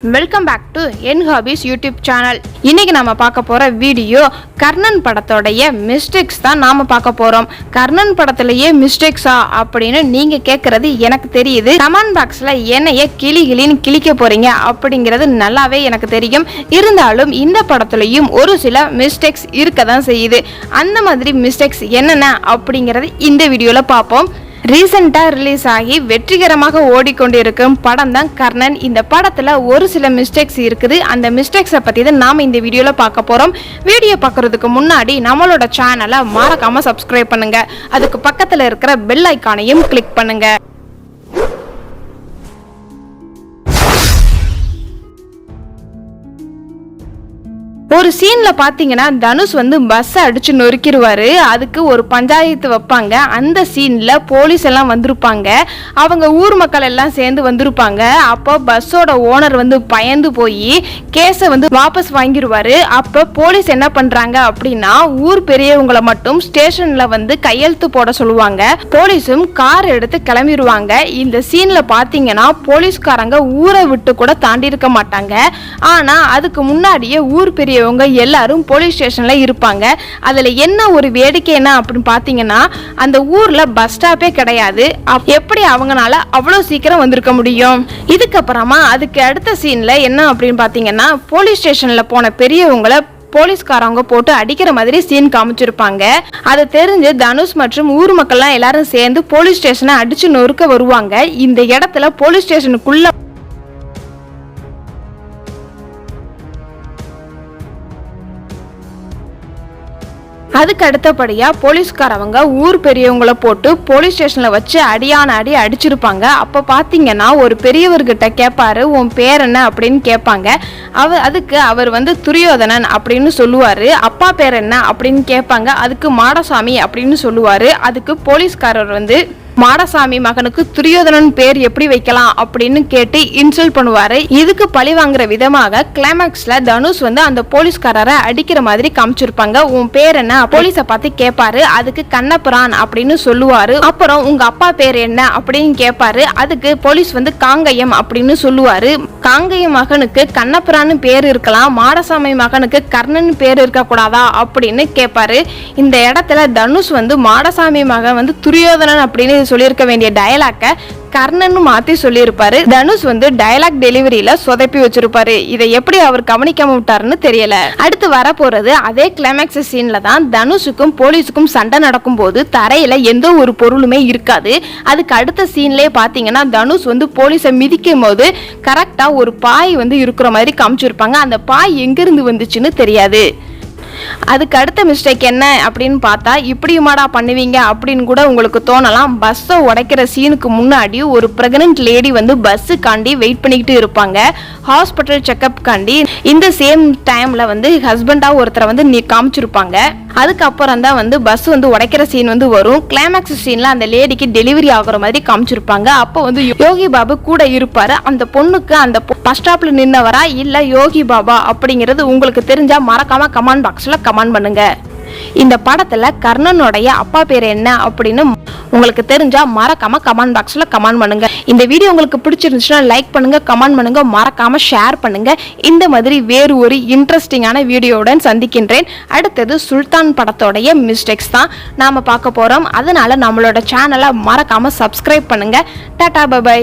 Welcome back to என் hobbies YouTube channel. இன்னைக்கு நாம பார்க்க போற வீடியோ கர்ணன் படத்தோடைய மிஸ்டேக்ஸ் தான் நாம பார்க்க போறோம். கர்ணன் படத்திலேயே மிஸ்டேக்ஸா அப்படின்னு நீங்க கேட்கறது எனக்கு தெரியுது. கமெண்ட் பாக்ஸ்ல என்னைய கிளின்னு கிளிக்க போறீங்க அப்படிங்கிறது நல்லாவே எனக்கு தெரியும். இருந்தாலும் இந்த படத்துலயும் ஒரு சில மிஸ்டேக்ஸ் இருக்க தான் செய்யுது. அந்த மாதிரி மிஸ்டேக்ஸ் என்னென்ன அப்படிங்கறது இந்த வீடியோல பார்ப்போம். ரீசெண்டாக ரிலீஸ் ஆகி வெற்றிகரமாக ஓடிக்கொண்டிருக்கும் படம் தான் கர்ணன். இந்த படத்தில் ஒரு சில மிஸ்டேக்ஸ் இருக்குது. அந்த மிஸ்டேக்ஸை பற்றி தான் நாம் இந்த வீடியோவில் பார்க்க போகிறோம். வீடியோ பார்க்குறதுக்கு முன்னாடி நம்மளோட சேனலை மறக்காமல் சப்ஸ்கிரைப் பண்ணுங்கள். அதுக்கு பக்கத்தில் இருக்கிற பெல் ஐக்கானையும் கிளிக் பண்ணுங்கள். ஒரு சீன்ல பாத்தீங்கன்னா தனுஷ் பஸ் அடிச்சு நொறுக்கிடுவாரு. அதுக்கு ஒரு பஞ்சாயத்து வைப்பாங்க. அந்த சீன்ல போலீஸ் எல்லாம் வந்திருப்பாங்க. அவங்க ஊர் மக்கள் எல்லாம் சேர்ந்து வந்திருப்பாங்க. அப்போ பஸ்ஸோட ஓனர் பயந்து போய் கேஸை வாபஸ் வாங்கிடுவாரு. அப்போ போலீஸ் என்ன பண்றாங்க அப்படின்னா ஊர் பெரியவங்களை மட்டும் ஸ்டேஷன்ல கையெழுத்து போட சொல்லுவாங்க. போலீஸும் கார் எடுத்து கிளம்பிடுவாங்க. இந்த சீன்ல பாத்தீங்கன்னா போலீஸ்காரங்க ஊரை விட்டு கூட தாண்டி இருக்க மாட்டாங்க. ஆனா அதுக்கு முன்னாடியே ஊர் பெரிய எல்லாரும் போலீஸ் ஸ்டேஷன்ல இருப்பாங்க. அதுல என்ன ஒரு வேடிக்கை என்ன அப்படின்னு பாத்தீங்கன்னா அந்த ஊர்ல பஸ் ஸ்டாப்பே கிடையாது. எப்படி அவங்கனால அவ்வளவு சீக்கிரம் வந்திருக்க முடியும்? இதுக்கப்புறமா அதுக்கு அடுத்த சீன்ல என்ன அப்படின்னு பாத்தீங்கன்னா போலீஸ் ஸ்டேஷன்ல போன பெரியவங்களை போலீஸ்காரங்க போட்டு அடிக்கிற மாதிரி சீன் காமிச்சிருப்பாங்க. அதை தெரிஞ்சு தனுஷ் மற்றும் ஊர் மக்கள்லாம் எல்லாரும் சேர்ந்து போலீஸ் ஸ்டேஷனை அடிச்சு நொறுக்க வருவாங்க. இந்த இடத்துல போலீஸ் ஸ்டேஷனுக்குள்ள அதுக்கு அடுத்தபடியா போலீஸ்காரவங்க ஊர் பெரியவங்களை போட்டு போலீஸ் ஸ்டேஷன்ல வச்சு அடியான அடி அடிச்சிருப்பாங்க. அப்ப பாத்தீங்கன்னா ஒரு பெரியவர்கிட்ட கேட்பாரு உன் பேர் என்ன அப்படின்னு கேட்பாங்க. அதுக்கு அவர் துரியோதனன் அப்படின்னு சொல்லுவாரு. அப்பா பேர் என்ன அப்படின்னு கேட்பாங்க. அதுக்கு மாடசாமி அப்படின்னு சொல்லுவாரு. அதுக்கு போலீஸ்காரர் மாடசாமி மகனுக்கு துரியோதனன் பேர் எப்படி வைக்கலாம் அப்படின்னு கேட்டு இன்சல்ட் பண்ணுவாரு. இதுக்கு பழி வாங்குற விதமாக கிளைமாக்ஸ்ல தனுஷ் அந்த போலீஸ்காரரை அடிக்கிற மாதிரி காமிச்சிருப்பாங்க. உன் பேர் என்ன போலீஸை பார்த்து கேட்பாரு. அதுக்கு கண்ணபுரான் அப்படின்னு சொல்லுவாரு. அப்புறம் உங்க அப்பா பேர் என்ன அப்படின்னு கேட்பாரு. அதுக்கு போலீஸ் காங்கயம் அப்படின்னு சொல்லுவாரு. காங்கயம் மகனுக்கு கண்ணபுரான்னு பேர் இருக்கலாம், மாடசாமி மகனுக்கு கர்ணன் பேர் இருக்க கூடாதா அப்படின்னு கேட்பாரு. இந்த இடத்துல தனுஷ் மாடசாமி மகன் துரியோதனன் அப்படின்னு சொல்லியிருக்க வேண்டிய டயலாக்க கர்ணன் மாத்தி சொல்லியிருப்பாரு. தனுஷ் டயலாக் டெலிவரியில சொதப்பி வச்சிருப்பாரு. இதை எப்படி அவர் கவனிக்காம விட்டாருன்னு தெரியல. அடுத்து வர போறது அதே கிளைமேக்ஸ் சீன்ல தான் தனுஷுக்கும் போலீஸுக்கும் சண்டை நடக்கும் போது தரையில எந்த ஒரு பொருளுமே இருக்காது. அதுக்கு அடுத்த சீன்லயே பாத்தீங்கன்னா தனுஷ் போலீஸை மிதிக்கும் போது கரெக்டா ஒரு பாய் இருக்கிற மாதிரி காமிச்சிருப்பாங்க. அந்த பாய் எங்கிருந்து வந்துச்சுன்னு தெரியாது. அதுக்கு அடுத்த மிஸ்டேக் என்ன அப்படின்னு பார்த்தா இப்படியுமாடா பண்ணுவீங்க அப்படின்னு கூட உங்களுக்கு தோணலாம். பஸ்ஸை உடைக்கிற சீனுக்கு முன்னாடி ஒரு பிரெக்னன்ட் லேடி பஸ்ஸுக்காண்டி வெயிட் பண்ணிக்கிட்டு இருப்பாங்க. ஹாஸ்பிட்டல் செக்அப் காண்டி இந்த சேம் டைம்ல ஹஸ்பண்டா ஒருத்தரை காமிச்சிருப்பாங்க. அதுக்கப்புறம் தான் பஸ் உடைக்கிற சீன் வரும். கிளைமேக்ஸ் சீன்ல அந்த லேடிக்கு டெலிவரி ஆகுற மாதிரி காமிச்சிருப்பாங்க. அப்போ யோகி பாபு கூட இருப்பாரு. அந்த பொண்ணுக்கு அந்த பஸ் ஸ்டாப்ல நின்னவரா இல்ல யோகி பாபா அப்படிங்கிறது உங்களுக்கு தெரிஞ்சா மறக்காம கமெண்ட் பாக்ஸ்ல கமெண்ட் பண்ணுங்க. இந்த படத்துல கர்ணனுடைய அப்பா பேர் என்ன அப்படின்னு உங்களுக்கு தெரிஞ்சா மறக்காம கமெண்ட் பாக்ஸ்ல கமெண்ட் பண்ணுங்க. இந்த வீடியோ உங்களுக்கு பிடிச்சிருந்துச்சுன்னா லைக் பண்ணுங்க, கமெண்ட் பண்ணுங்க, மறக்காம ஷேர் பண்ணுங்க. இந்த மாதிரி வேறு ஒரு இன்ட்ரெஸ்டிங்கான வீடியோவுடன் சந்திக்கின்றேன். அடுத்தது சுல்தான் படத்தோடைய மிஸ்டேக்ஸ் தான் நாம பார்க்க போறோம். அதனால நம்மளோட சேனலை மறக்காம சப்ஸ்கிரைப் பண்ணுங்க. Tata bye.